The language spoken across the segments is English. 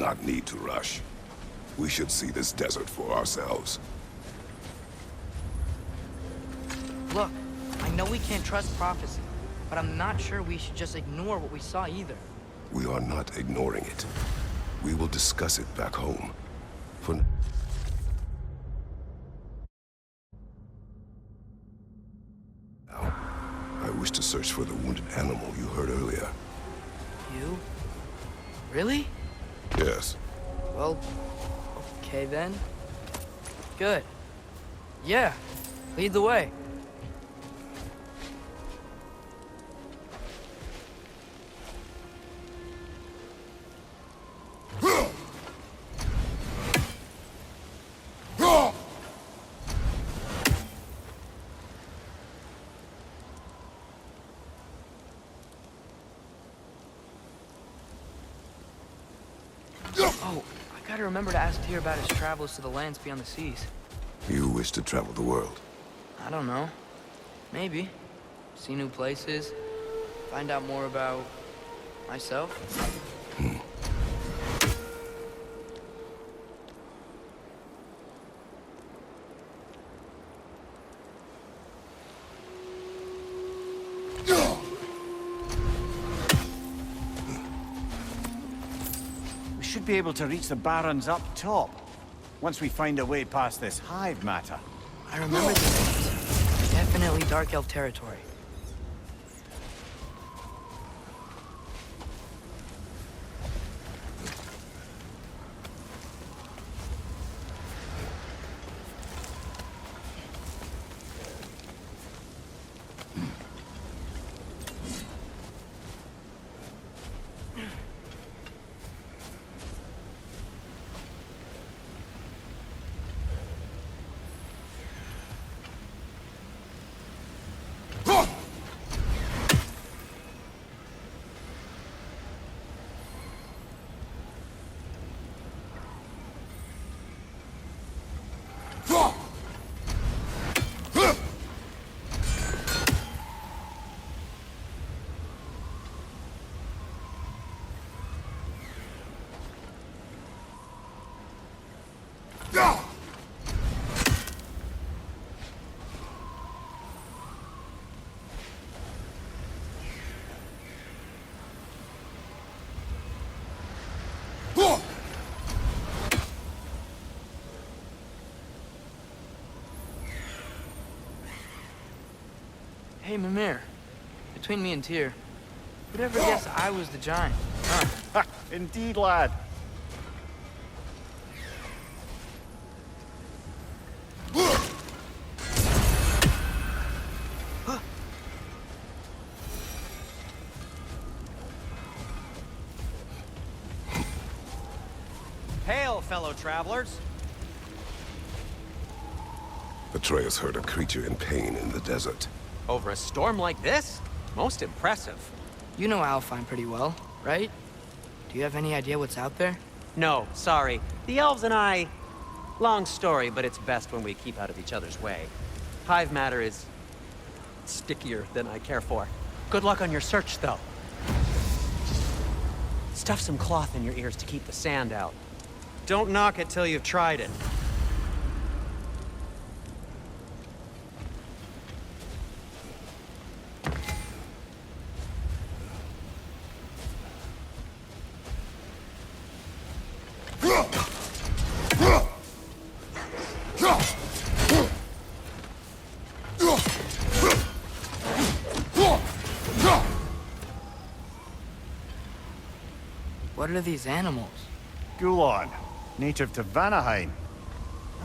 not need to rush. We should see this desert for ourselves. Look, I know we can't trust prophecy, but I'm not sure we should just ignore what we saw either. We are not ignoring it. We will discuss it back home. For now, I wish to search for the wounded animal you heard earlier. You? Really? Yes. Well, okay then. Good. Yeah, lead the way. Oh, I gotta remember to ask Tyr about his travels to the lands beyond the seas. You wish to travel the world? I don't know. Maybe. See new places. Find out more about... myself. We should be able to reach the barrens up top, once we find a way past this hive matter. I remember this. Definitely Dark Elf territory. Hey, Mimir. Between me and Tyr, who'd ever guess I was the giant? Huh? Indeed, lad. Hail, fellow travelers. Atreus heard a creature in pain in the desert. Over a storm like this? Most impressive. You know Alfheim pretty well, right? Do you have any idea what's out there? No, sorry. The elves and I... Long story, but it's best when we keep out of each other's way. Hive matter is... stickier than I care for. Good luck on your search, though. Stuff some cloth in your ears to keep the sand out. Don't knock it till you've tried it. What are these animals? Gulon, native to Vanaheim.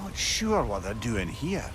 Not sure what they're doing here.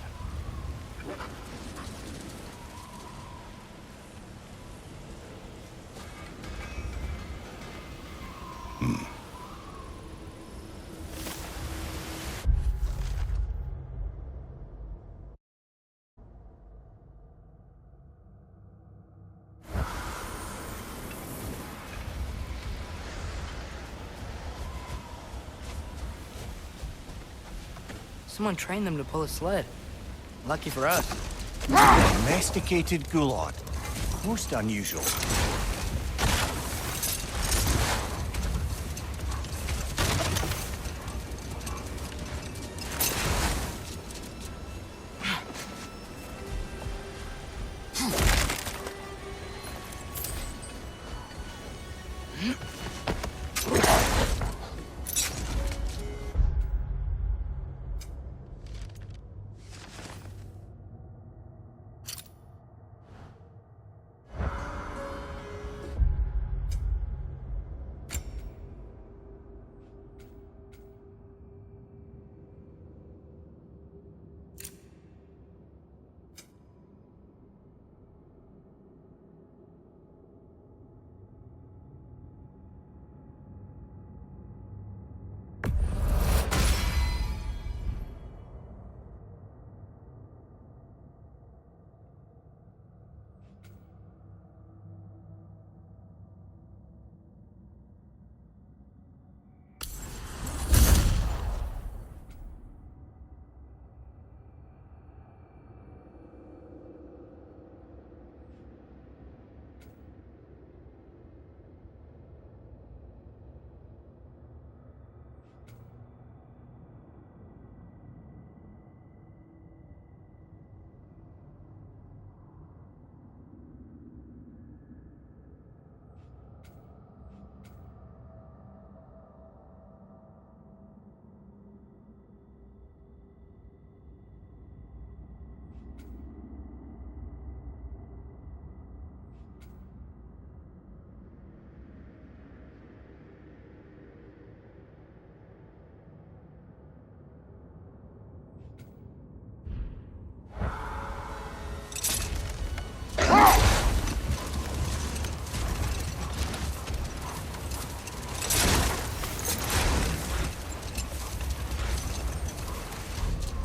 Someone trained them to pull a sled. Lucky for us. Domesticated Gulon. Most unusual.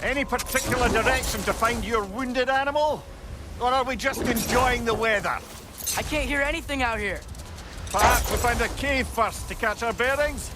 Any particular direction to find your wounded animal? Or are we just enjoying the weather? I can't hear anything out here. Perhaps we find a cave first to catch our bearings?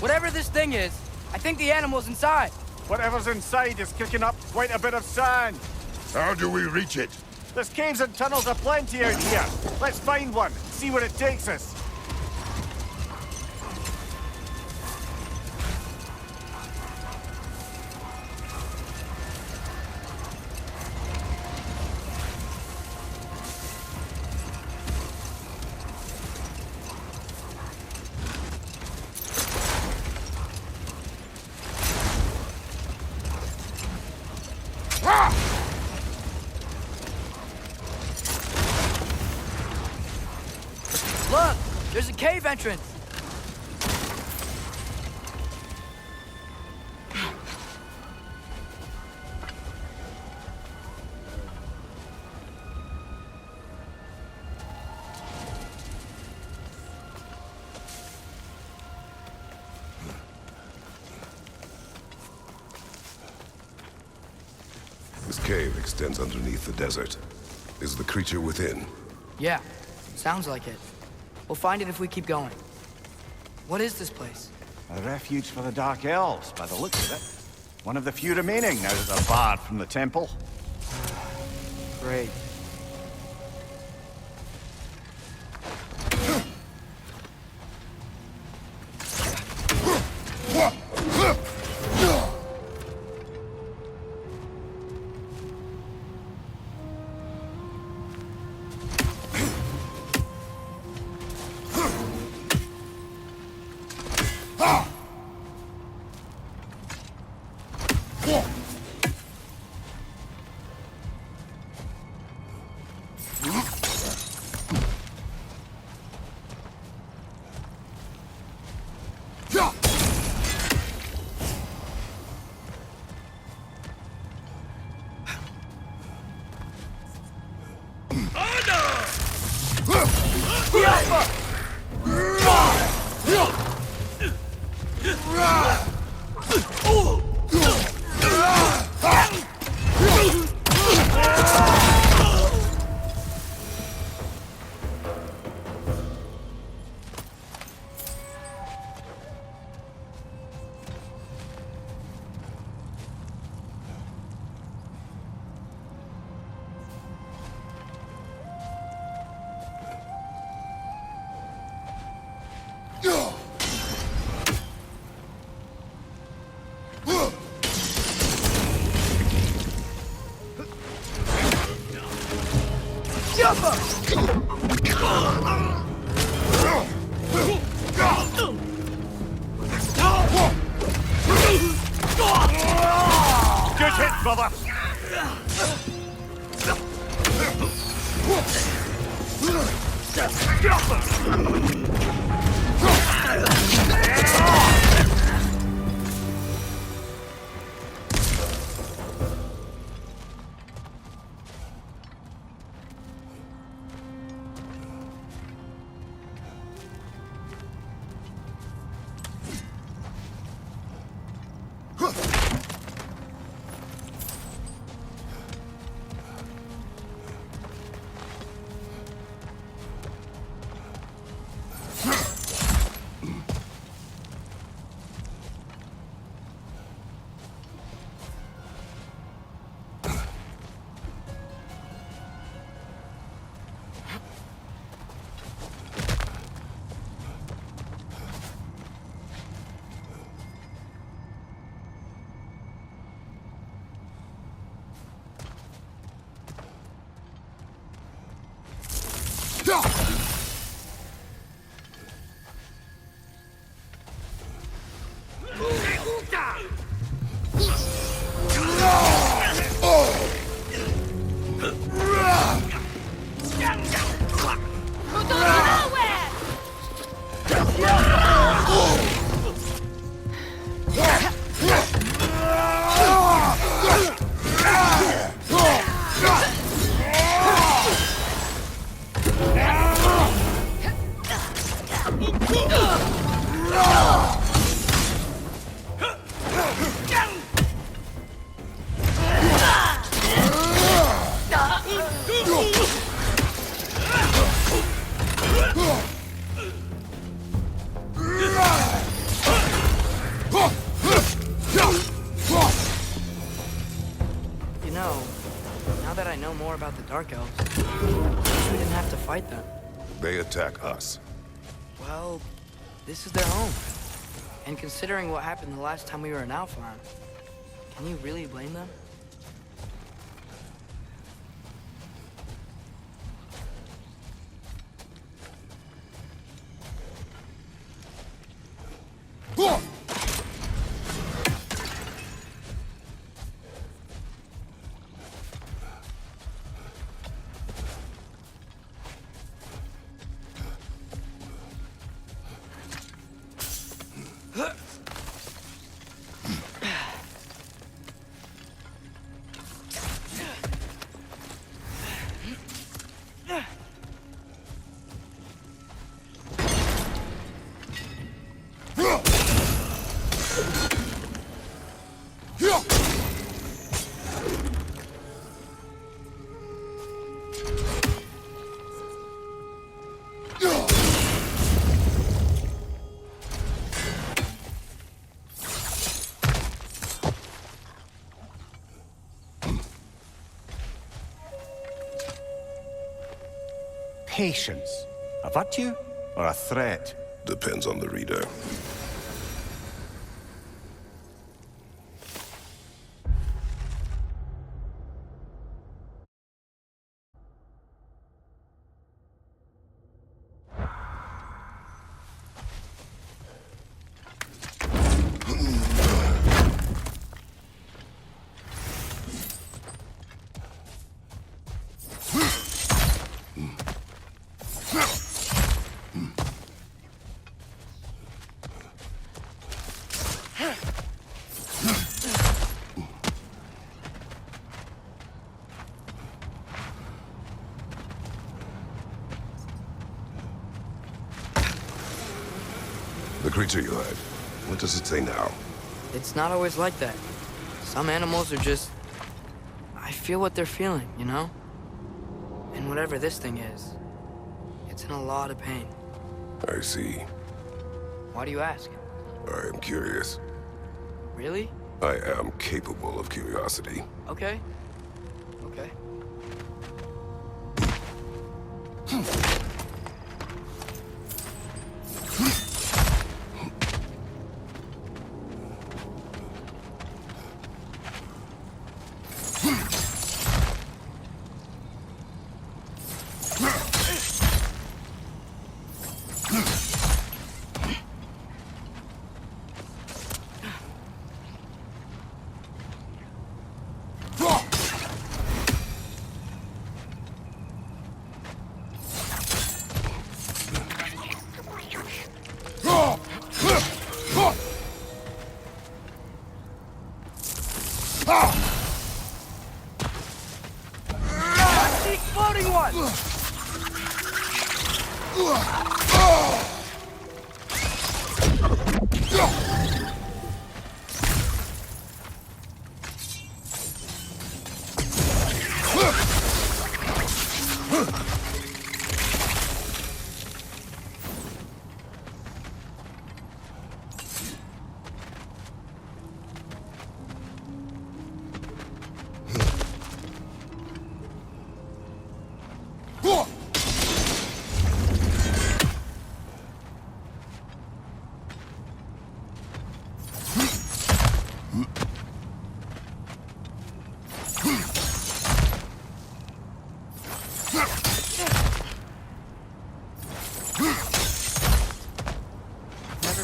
Whatever this thing is, I think the animal's inside. Whatever's inside is kicking up quite a bit of sand. How do we reach it? There's caves and tunnels aplenty out here. Let's find one, see where it takes us. Look, there's a cave entrance. This cave extends underneath the desert. Is the creature within? Yeah, sounds like it. We'll find it if we keep going. What is this place? A refuge for the Dark Elves, by the looks of it. One of the few remaining now that they're barred from the temple. Great. Good hit, brother! that I know more about the Dark Elves, we didn't have to fight them. They attack us. Well, this is their home. And considering what happened the last time we were in Alphaland, can you really blame them? Patience. A virtue or a threat? Depends on the reader. The creature you had, what does it say now? It's not always like that. Some animals are just... I feel what they're feeling, you know? And whatever this thing is, it's in a lot of pain. I see. Why do you ask? I am curious. Really? I am capable of curiosity. Okay. Okay.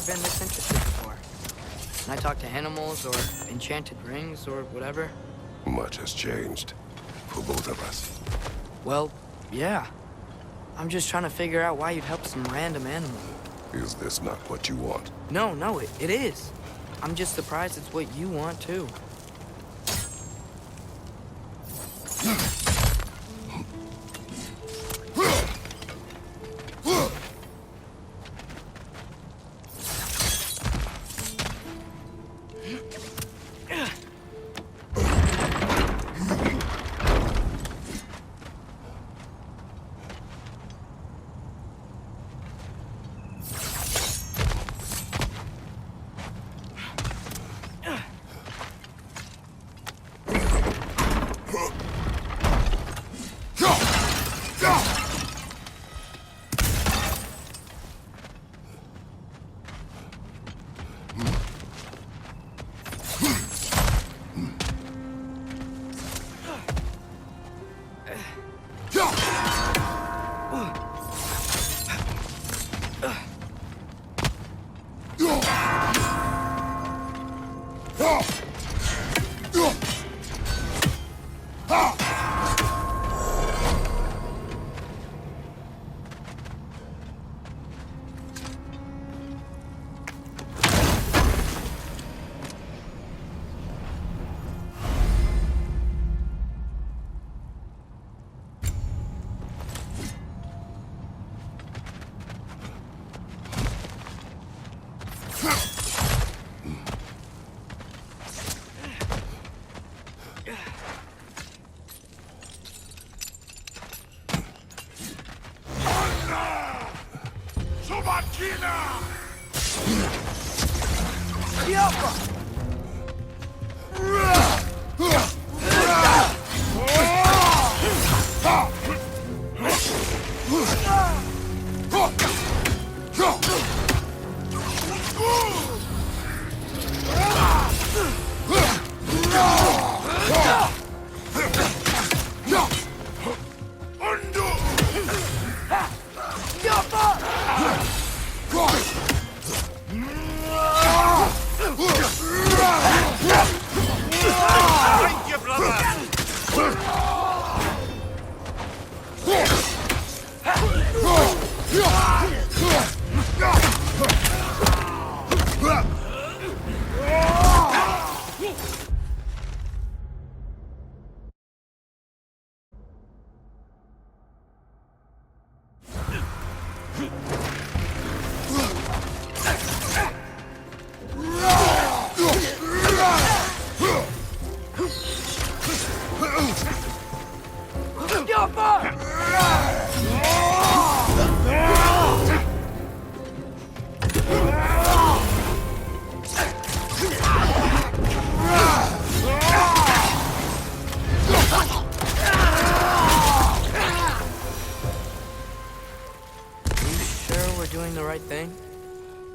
Been this interested before. When I talk to animals or enchanted rings or whatever. Much has changed. For both of us. Well, yeah. I'm just trying to figure out why you'd help some random animal. Is this not what you want? No, it is. I'm just surprised it's what you want, too.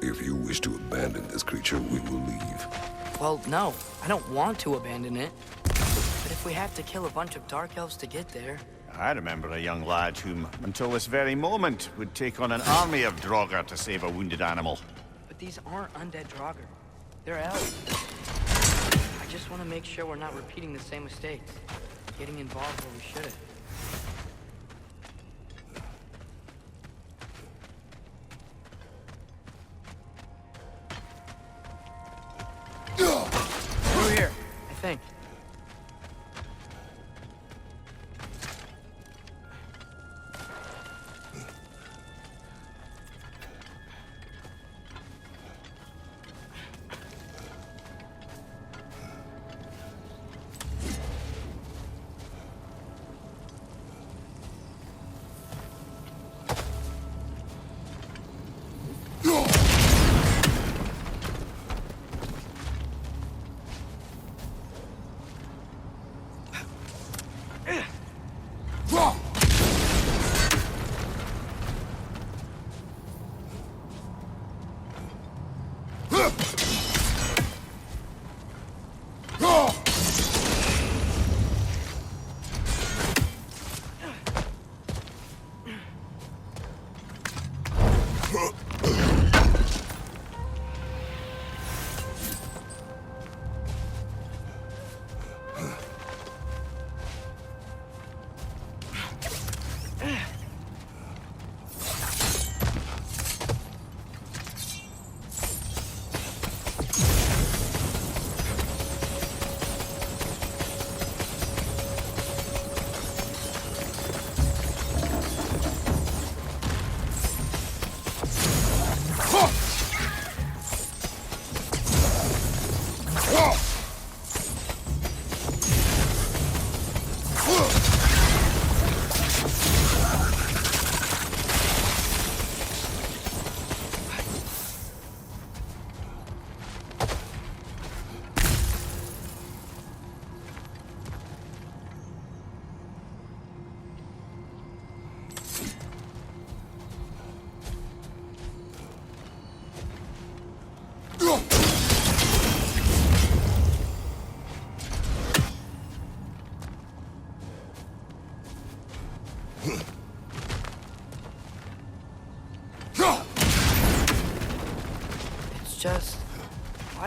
If you wish to abandon this creature, we will leave. Well, no. I don't want to abandon it. But if we have to kill a bunch of Dark Elves to get there... I remember a young lad whom, until this very moment, would take on an army of Draugr to save a wounded animal. But these aren't undead Draugr. They're elves. I just want to make sure we're not repeating the same mistakes. Getting involved where we shouldn't. Through here, I think.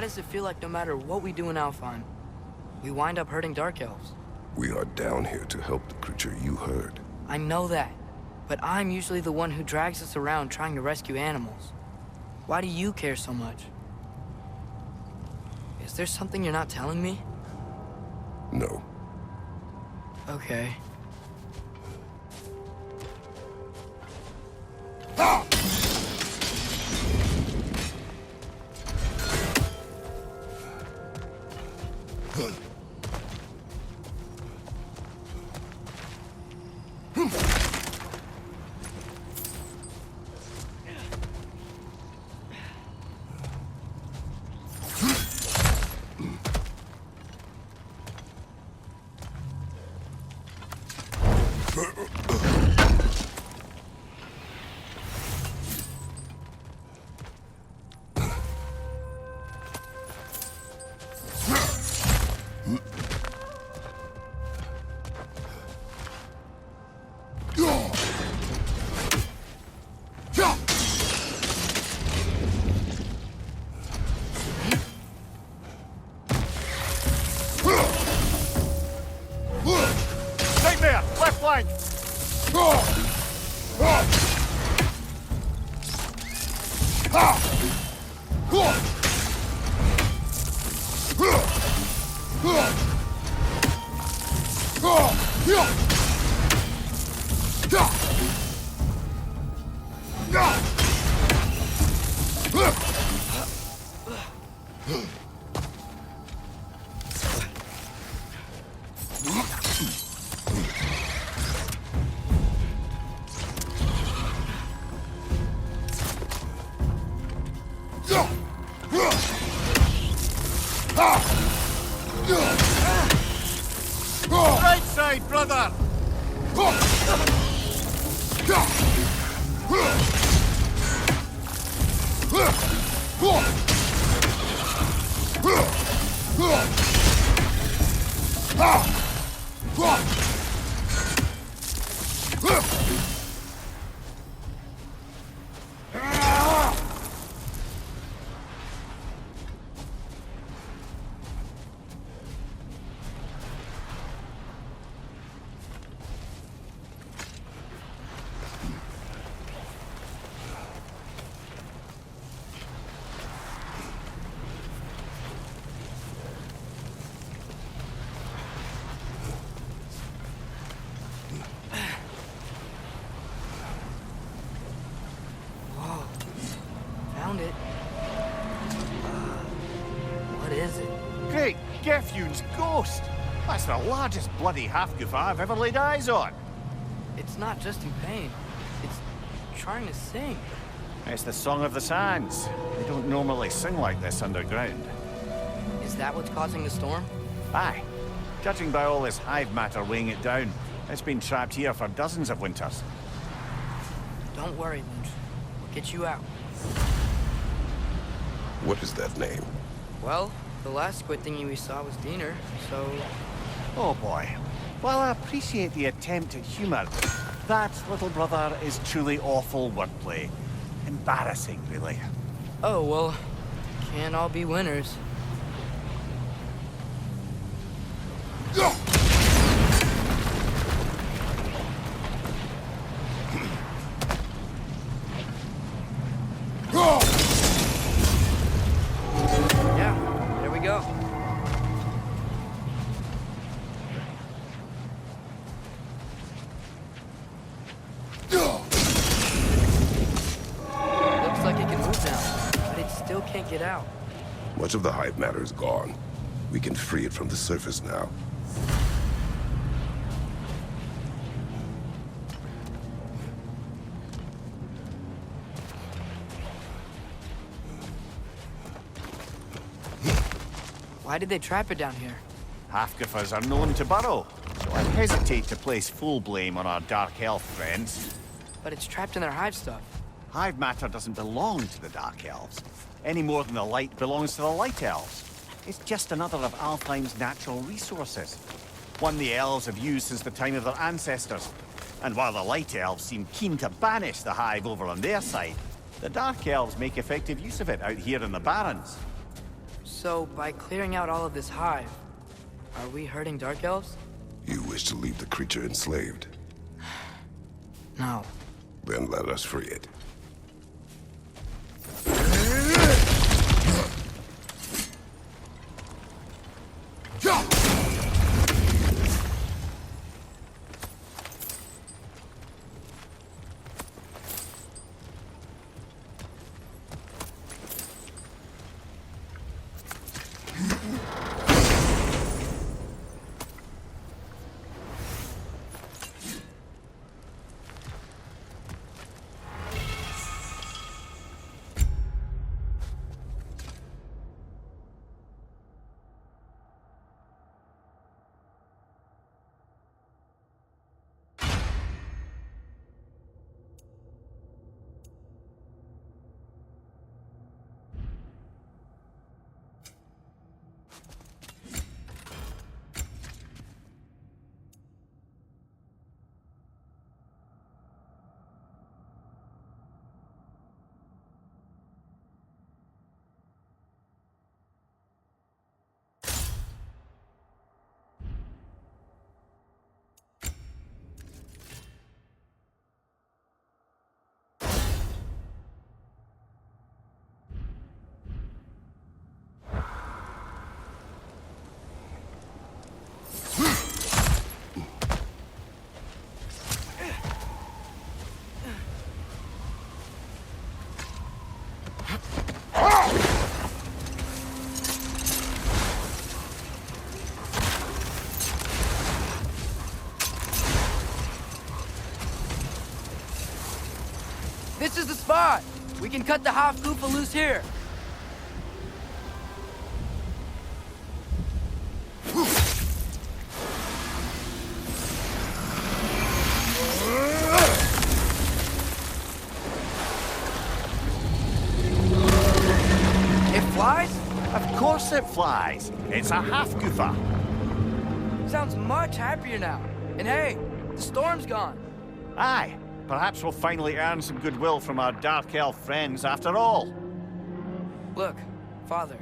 does it feel like no matter what we do in Alfheim, we wind up hurting Dark Elves? We are down here to help the creature you heard. I know that, but I'm usually the one who drags us around trying to rescue animals. Why do you care so much? Is there something you're not telling me? No. Okay. Right side, brother! Found it. What is it? Great Gefyun's ghost! That's the largest bloody Hafgufa I've ever laid eyes on. It's not just in pain. It's trying to sing. It's the Song of the Sands. They don't normally sing like this underground. Is that what's causing the storm? Aye. Judging by all this hive matter weighing it down, it's been trapped here for dozens of winters. Don't worry, Lynch. We'll get you out. What is that name? Well, the last squid thingy we saw was Diener, so... Oh boy. While I appreciate the attempt at humor, that, little brother, is truly awful wordplay. Embarrassing, really. Oh, well, can't all be winners. Yeah, there we go. Looks like it can move now, but it still can't get out. Much of the hive matter is gone. We can free it from the surface now. Why did they trap it down here? Hafgufas are known to burrow, so I hesitate to place full blame on our Dark Elf friends. But it's trapped in their hive stuff. Hive matter doesn't belong to the Dark Elves, any more than the light belongs to the Light Elves. It's just another of Alfheim's natural resources. One the Elves have used since the time of their ancestors. And while the Light Elves seem keen to banish the hive over on their side, the Dark Elves make effective use of it out here in the Barrens. So, by clearing out all of this hive, are we hurting Dark Elves? You wish to leave the creature enslaved? No. Then let us free it. This is the spot! We can cut the Hafgufa loose here! It flies? Of course it flies. It's a Hafgufa. Sounds much happier now. And hey, the storm's gone. Aye. Perhaps we'll finally earn some goodwill from our Dark Elf friends after all. Look, Father,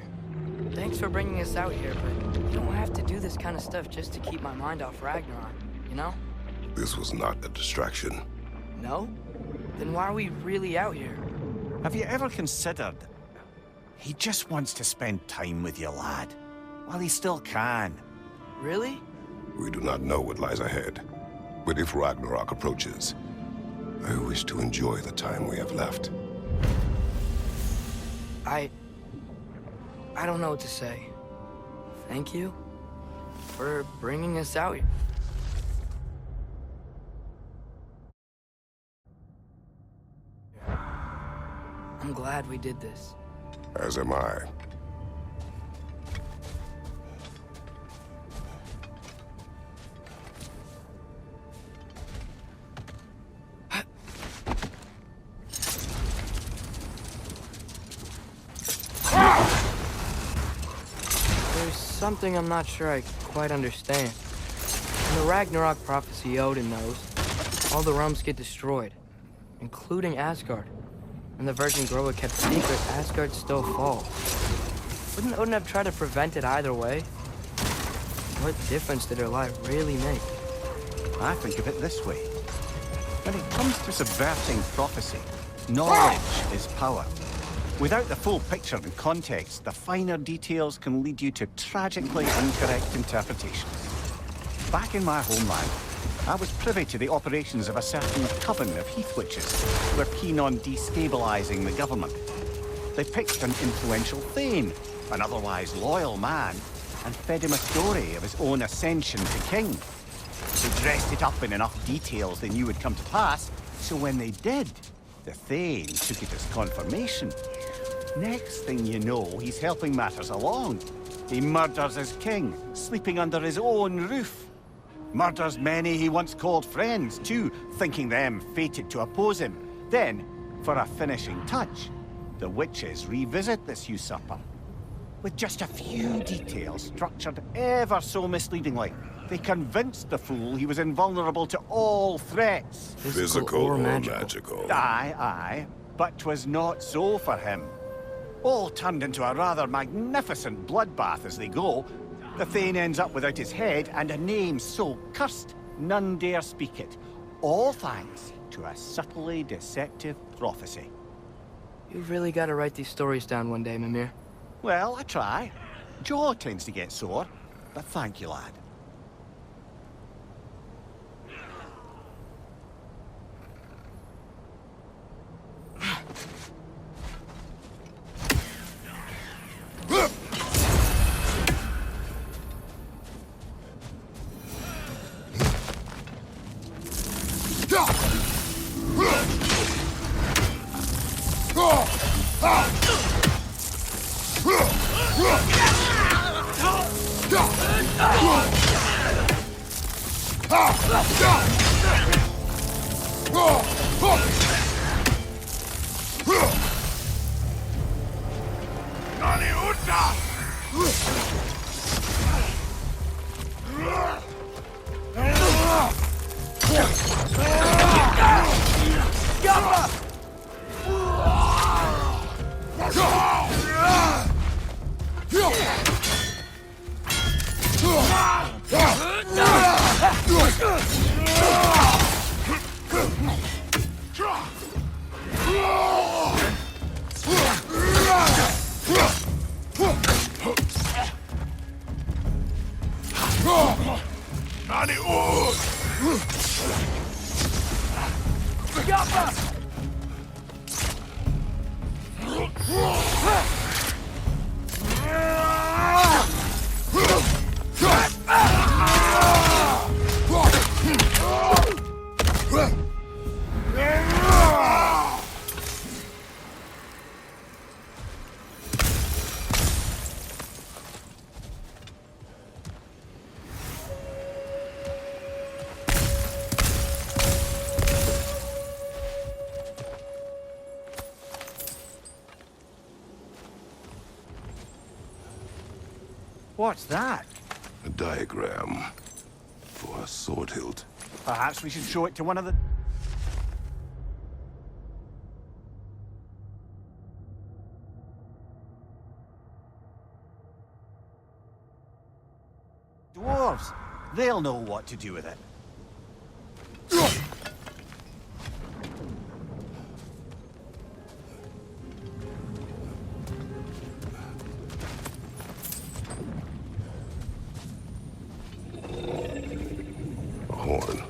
thanks for bringing us out here, but you don't have to do this kind of stuff just to keep my mind off Ragnarok, you know? This was not a distraction. No? Then why are we really out here? Have you ever considered... He just wants to spend time with you, lad. While he still can. Really? We do not know what lies ahead. But if Ragnarok approaches, I wish to enjoy the time we have left. I don't know what to say. Thank you for bringing us out here. I'm glad we did this. As am I. There's something I'm not sure I quite understand. In the Ragnarok prophecy Odin knows, all the realms get destroyed, including Asgard. And the Virgin Groa kept secret, Asgard still falls. Wouldn't Odin have tried to prevent it either way? What difference did her life really make? I think of it this way. When it comes to subverting prophecy, knowledge is power. Without the full picture and context, the finer details can lead you to tragically incorrect interpretations. Back in my homeland, I was privy to the operations of a certain coven of heath witches who were keen on destabilizing the government. They picked an influential Thane, an otherwise loyal man, and fed him a story of his own ascension to king. They dressed it up in enough details they knew would come to pass, so when they did, the Thane took it as confirmation. Next thing you know, he's helping matters along. He murders his king, sleeping under his own roof. Murders many he once called friends, too, thinking them fated to oppose him. Then, for a finishing touch, the witches revisit this usurper. With just a few details structured ever so misleadingly, they convinced the fool he was invulnerable to all threats. Physical or magical? Aye, aye. But 'twas not so for him. All turned into a rather magnificent bloodbath as they go. The Thane ends up without his head and a name so cursed none dare speak it. All thanks to a subtly deceptive prophecy. You've really got to write these stories down one day, Mimir. Well, I try. Jaw tends to get sore, but thank you, lad. What's that? A diagram for a sword hilt. Perhaps we should show it to one of the... dwarves. They'll know what to do with it. A horn.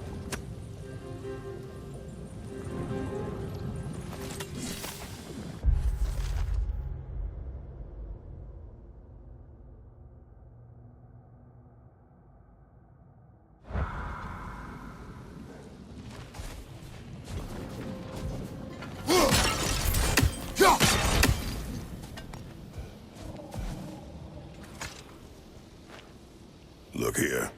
Look here.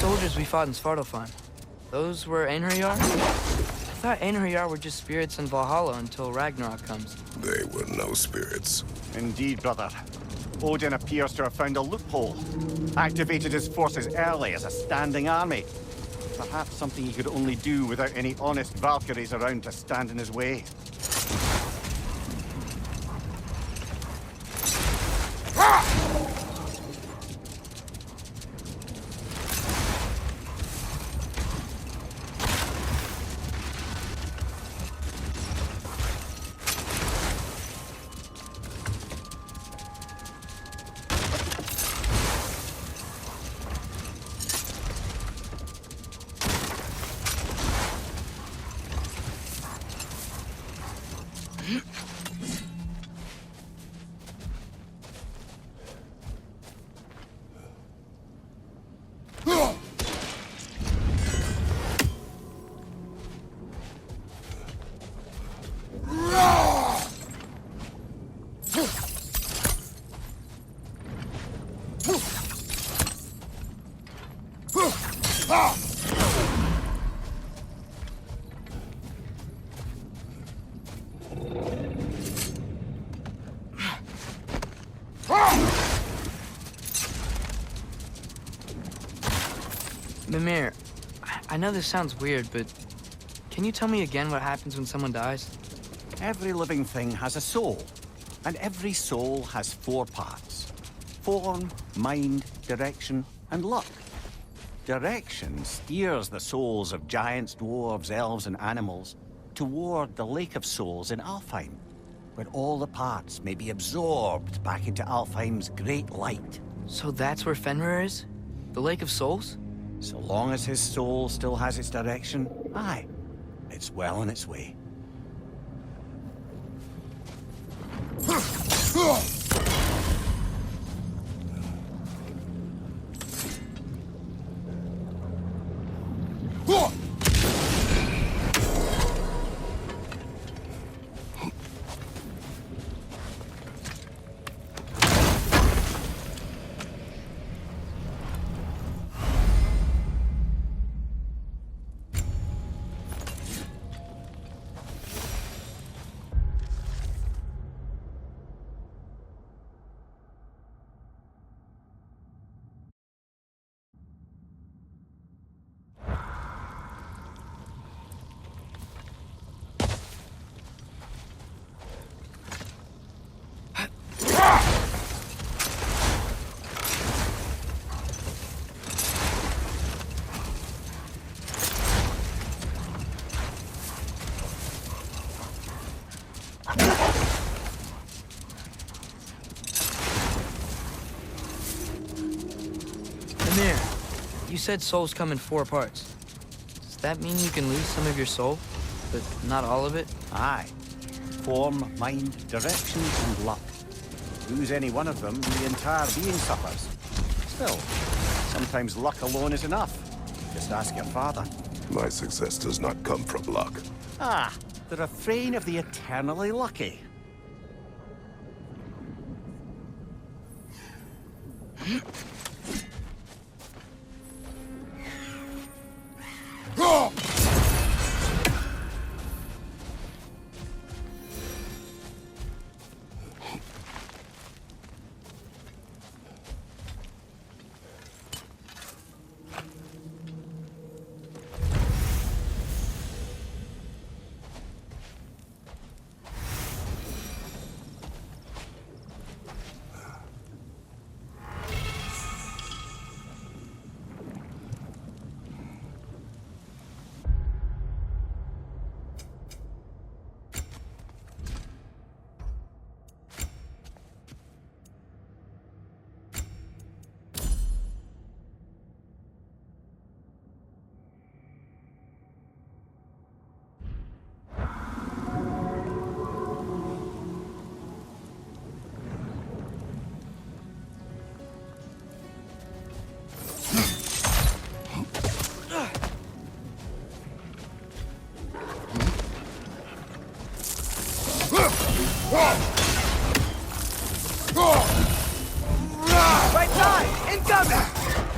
soldiers we fought in Svartalfheim, those were Einherjar? I thought Einherjar were just spirits in Valhalla until Ragnarok comes. They were no spirits. Indeed, brother. Odin appears to have found a loophole. Activated his forces early as a standing army. Perhaps something he could only do without any honest Valkyries around to stand in his way. Mimir, I know this sounds weird, but can you tell me again what happens when someone dies? Every living thing has a soul, and every soul has 4 parts. Form, mind, direction, and luck. Direction steers the souls of giants, dwarves, elves, and animals toward the Lake of Souls in Alfheim, where all the parts may be absorbed back into Alfheim's great light. So that's where Fenrir is? The Lake of Souls? So long as his soul still has its direction, aye, it's well on its way. Mimir, you said souls come in 4 parts. Does that mean you can lose some of your soul, but not all of it? Aye. Form, mind, direction, and luck. Lose any one of them, the entire being suffers. Still, sometimes luck alone is enough. Just ask your father. My success does not come from luck. Ah, the refrain of the eternally lucky. Right side! Incoming!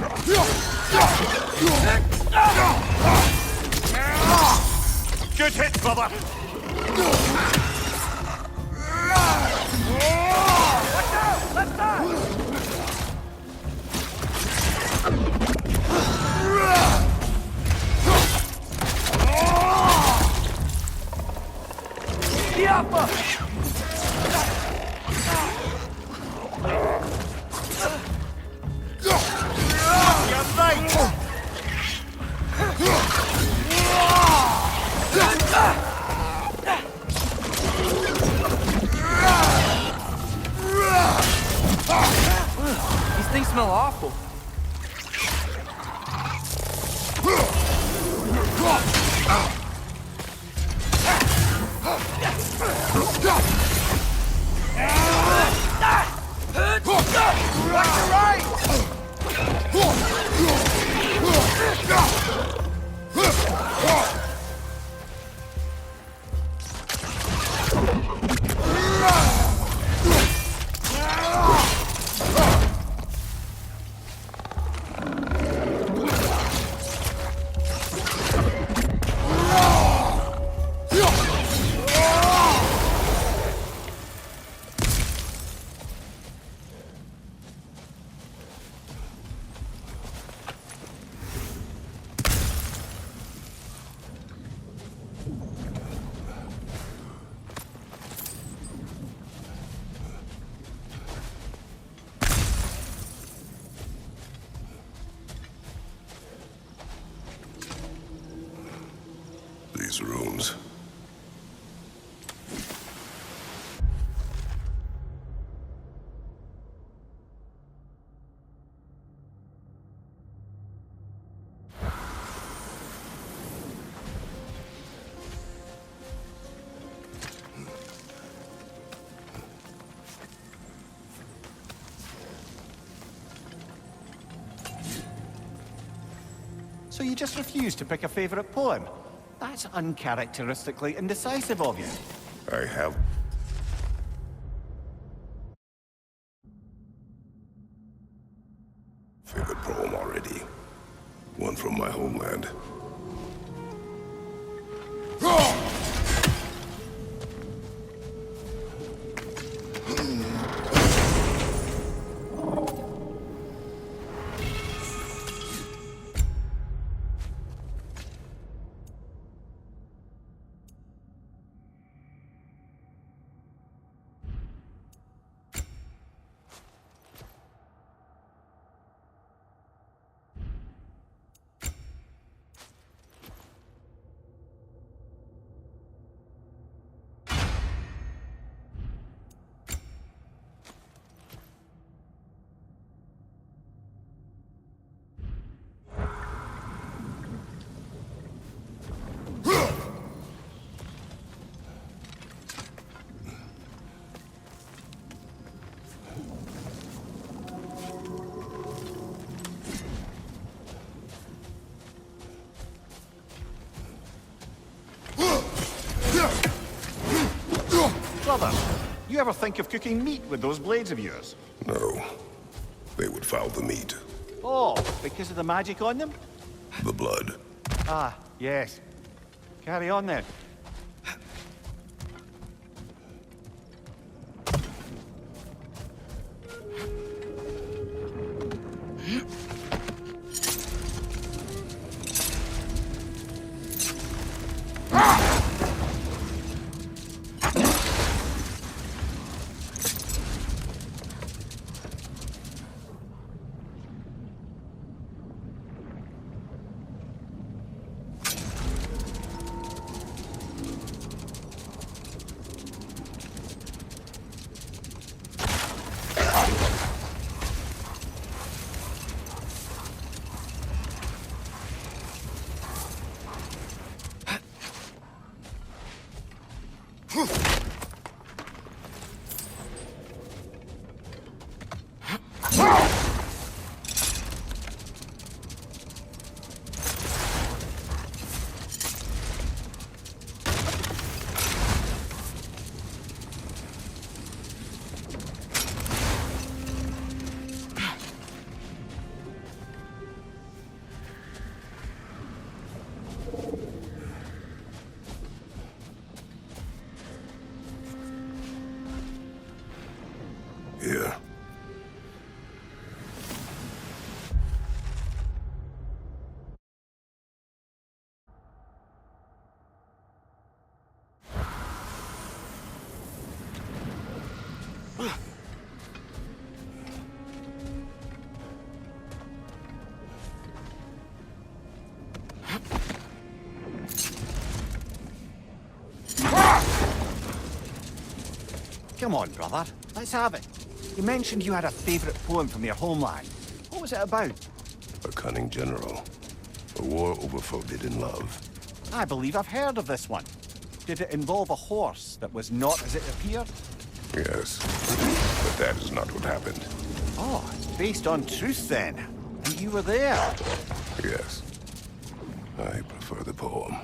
Good hit, brother! Watch out! Left side! The Alpha! You're right! These things smell awful. Watch your right! These rooms. So you just refuse to pick a favorite poem? That's uncharacteristically indecisive of you. I have... favorite poem already. One from my homeland. Brother, you ever think of cooking meat with those blades of yours? No. They would foul the meat. Oh, because of the magic on them? The blood. Ah, yes. Carry on then. Come on, brother. Let's have it. You mentioned you had a favorite poem from your homeland. What was it about? A cunning general. A war over forbidden love. I believe I've heard of this one. Did it involve a horse that was not as it appeared? Yes. But that is not what happened. Oh, it's based on truth then. And you were there. Yes. I prefer the poem.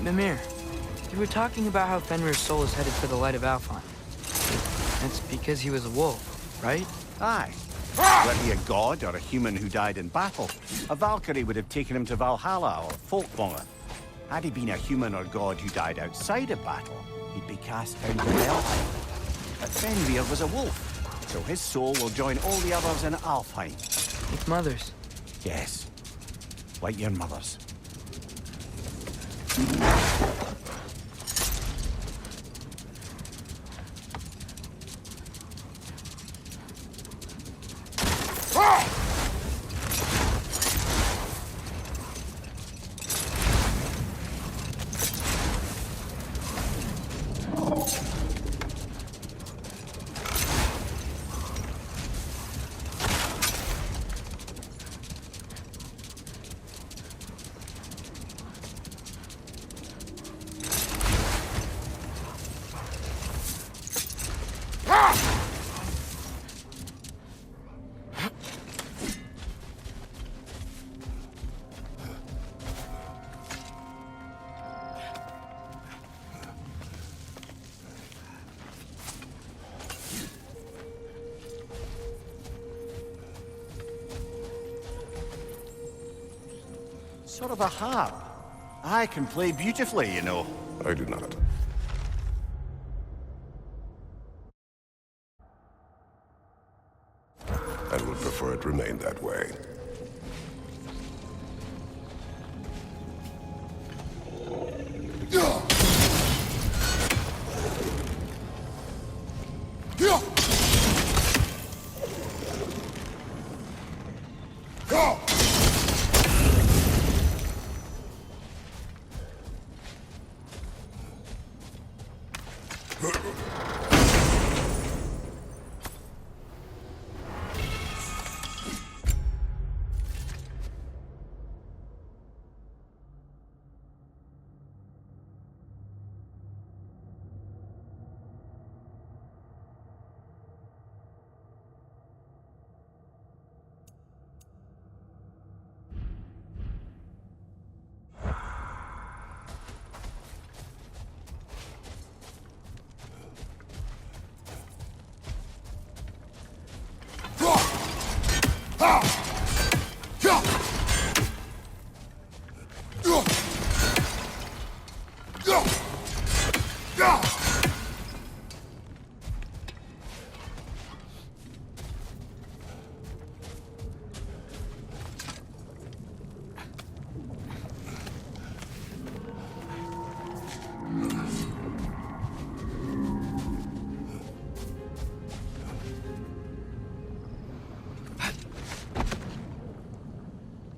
Mimir, you were talking about how Fenrir's soul is headed for the light of Alfheim. That's because he was a wolf, right? Aye. Whether he a god or a human who died in battle, a Valkyrie would have taken him to Valhalla or Folkmonger. Had he been a human or god who died outside of battle, he'd be cast down to Helheim. But Fenrir was a wolf, so his soul will join all the others in Alfheim. With mothers. Yes, like your mother's. Sort of a harp. I can play beautifully, you know. I do not. I would prefer it remain that way.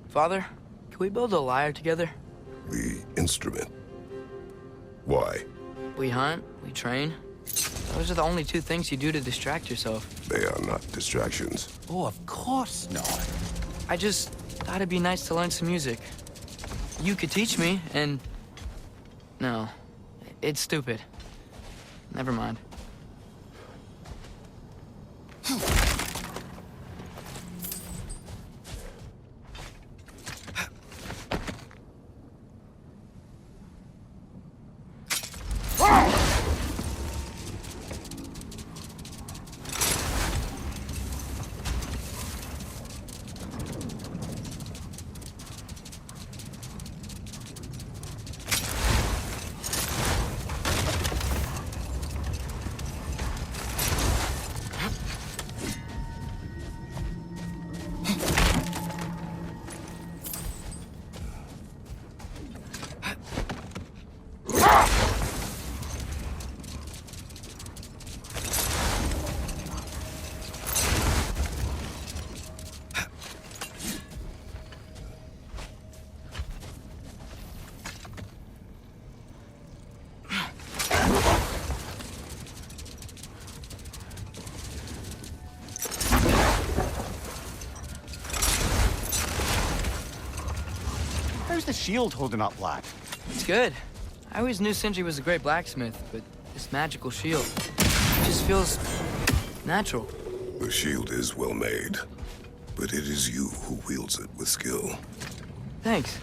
Father, can we build a lyre together? The instrument. Why? We hunt, we train. Those are the only two things you do to distract yourself. They are not distractions. Oh, of course not. I just thought it'd be nice to learn some music. You could teach me, and No, it's stupid. Never mind. How's the shield holding up, lad? It's good. I always knew Sindri was a great blacksmith, but this magical shield just feels natural. The shield is well made, but it is you who wields it with skill. Thanks.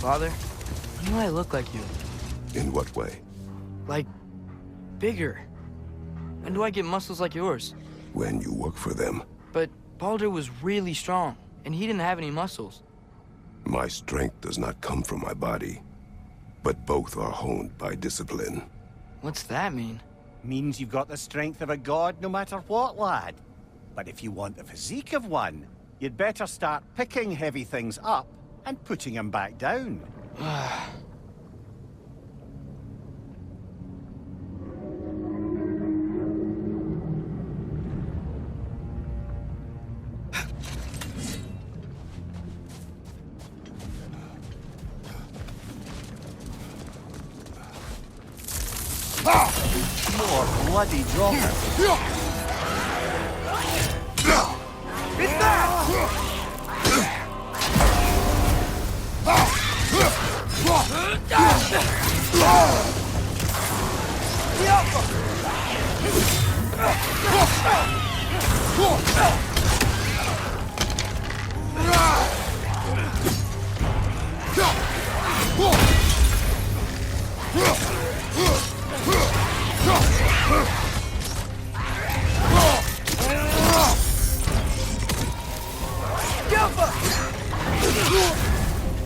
Father, why do I look like you? In what way? Like, bigger. When do I get muscles like yours? When you work for them. But Baldur was really strong, and he didn't have any muscles. My strength does not come from my body, but both are honed by discipline. What's that mean? Means you've got the strength of a god no matter what, lad. But if you want the physique of one, you'd better start picking heavy things up and putting them back down. More bloody Draugrs.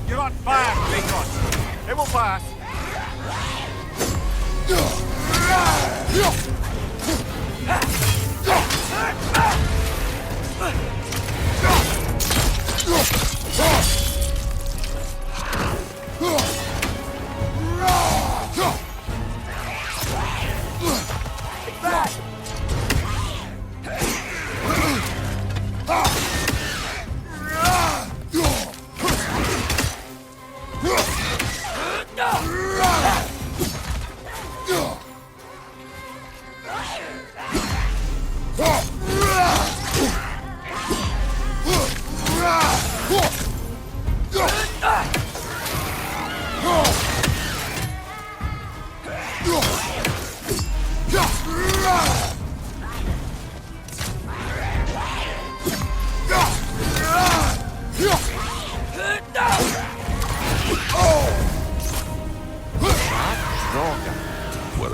You're on fire, Draugrs. It will pass.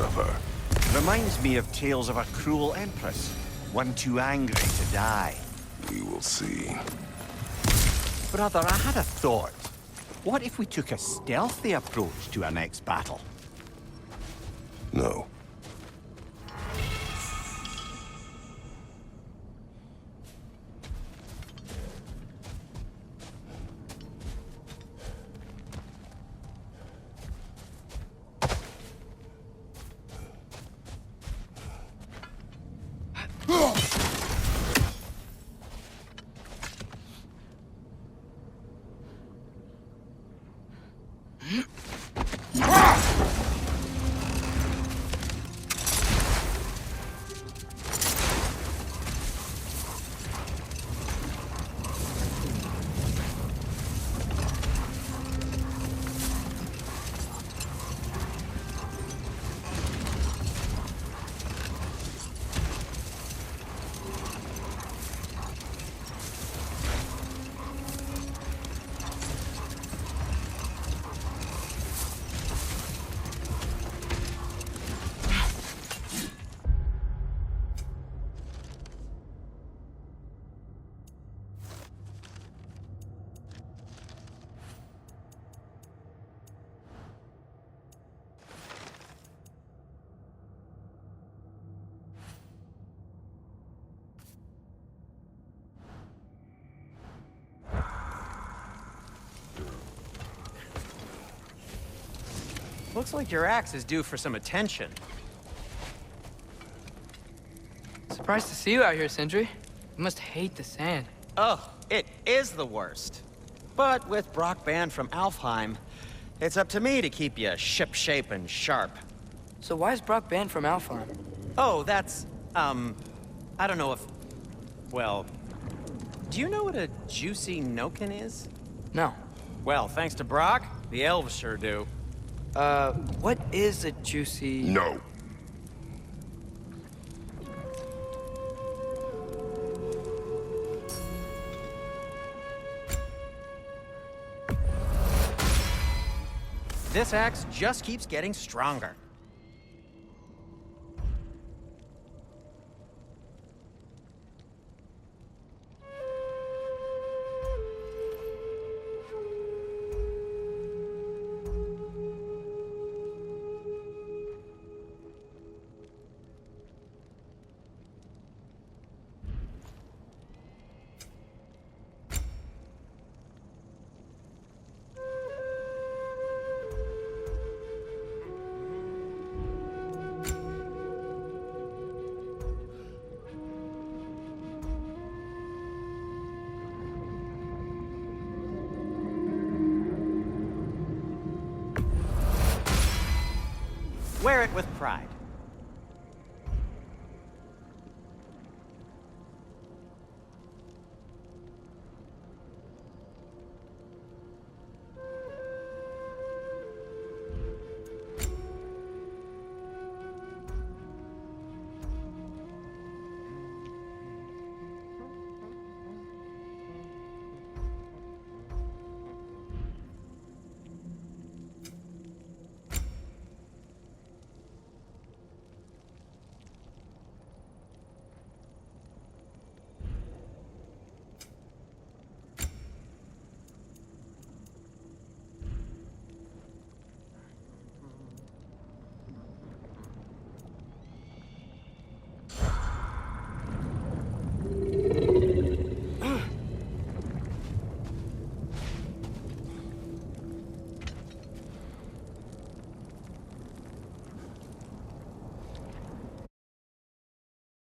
of her. Reminds me of tales of a cruel empress. One too angry to die. We will see. Brother, I had a thought. What if we took a stealthy approach to our next battle? No. Looks like your axe is due for some attention. Surprised to see you out here, Sindri. You must hate the sand. Oh, it is the worst. But with Brock banned from Alfheim, it's up to me to keep you shipshape and sharp. So why is Brock banned from Alfheim? Oh, that's, I don't know if... Well, do you know what a juicy Noken is? No. Well, thanks to Brock, the elves sure do. What is a juicy... No. This axe just keeps getting stronger. Wear it with pride.